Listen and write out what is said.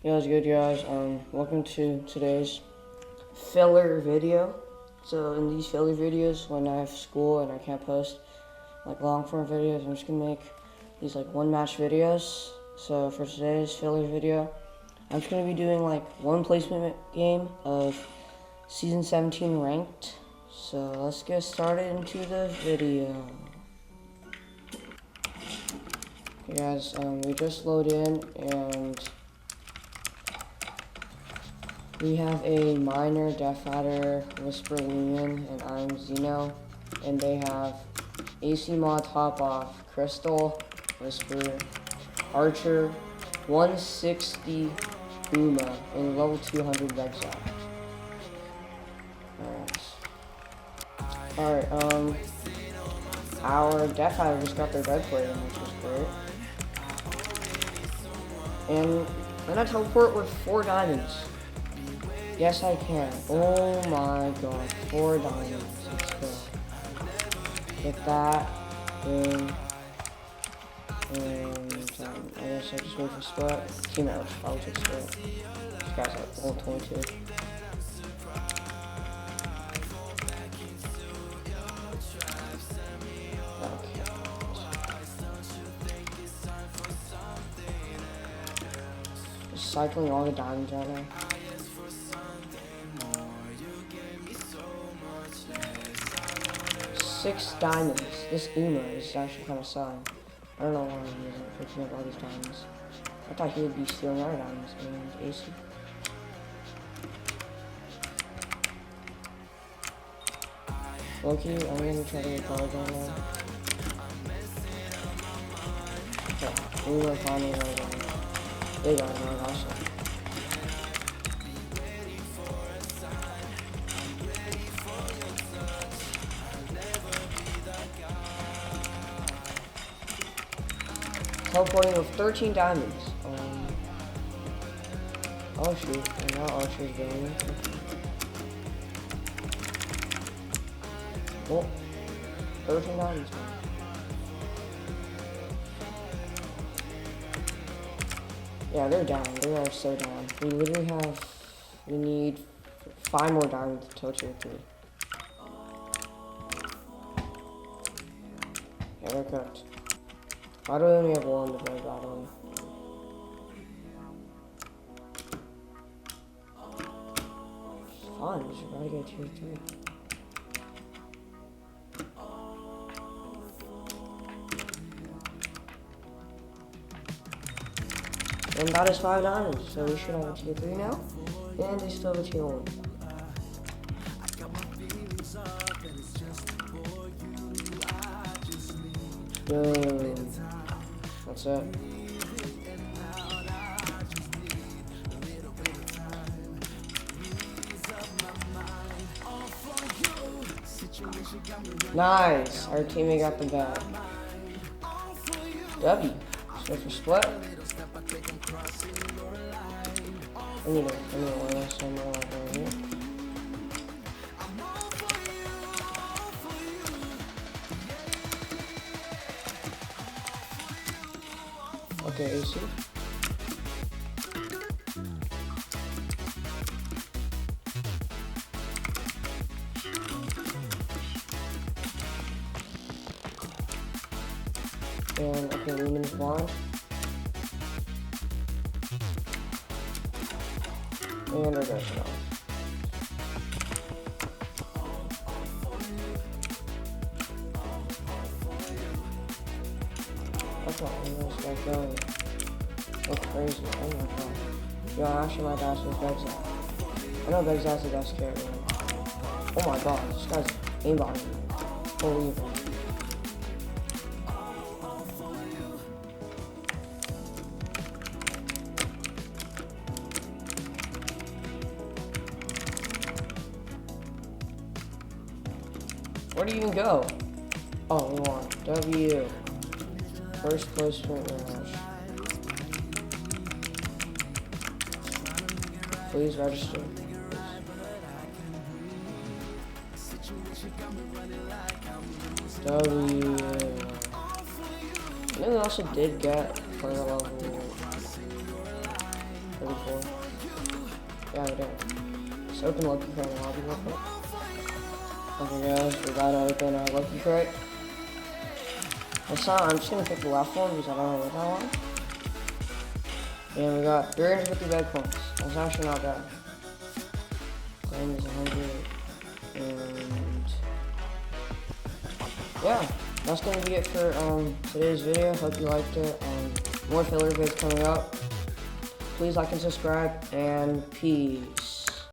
Yeah, it's good, guys. Welcome to today's filler video. So in these filler videos, when I have school and I can't post like long form videos, I'm just gonna make these like one match videos. So for today's filler video, I'm just gonna be doing like one placement game of season 17 ranked. So let's get started into the video. Okay, guys, we just load in and we have a Miner, Death Adder, Whisper Lumen, and I'm Zeno. And they have AC Mod Top Off, Crystal, Whisper, Archer, 160 Uma, and level 200 Vexal. Alright, our Death Adder just got their red plate, which is great. And then I teleport with 4 diamonds. Yes, I can. Oh my god. 4 diamonds. Let's go. Get that. Boom. And I guess I just wait for split. Teammate will probably take split. This guy's at level 22. Okay. Just cycling all the diamonds right now. 6 diamonds. This Uma is actually kind of selling. I don't know why he isn't picking up all these diamonds. I thought he would be stealing our diamonds. And AC. Loki, I'm gonna try to get guards right now. Okay, Uma finally got it on. They got it on also. Teleporting with 13 diamonds. Oh shoot, and now Archer's doing it. Oh, 13 diamonds, man. Yeah, they're down. They are so down. We need 5 more diamonds to tier 3. Yeah, they're cooked. Why do we only have 1 to play battle? It's fun, we should probably get tier 3. And that is 5 diamonds, so we should have a tier 3 now. And they still have a tier 1. Boom. That's it. Nice. Our teammate got the bag. W. So for split. I need to learn this one more over here. Okay, AC. And okay, Lumen's blind. And our Destiny. Okay, this guy going. Look crazy. Oh my god. Yo, actually my dash is Vexal. I know Vexal's the best character. Oh my god, this guy's aimbotting me. Holy evil. Where do you even go? Oh, we won. W. First place sprint rush. Please register. W. And then we also did get player level 35. before. Yeah, we did. Let's open Lucky Crate in the lobby real quick. Okay guys, we gotta open our Lucky Crate. This time, I'm just gonna pick the left one because I don't know what that one. And we got 350 bed coins. That's actually not bad. Claim is 100. And yeah, that's gonna be it for today's video. Hope you liked it. More filler vids coming up. Please like and subscribe, and peace.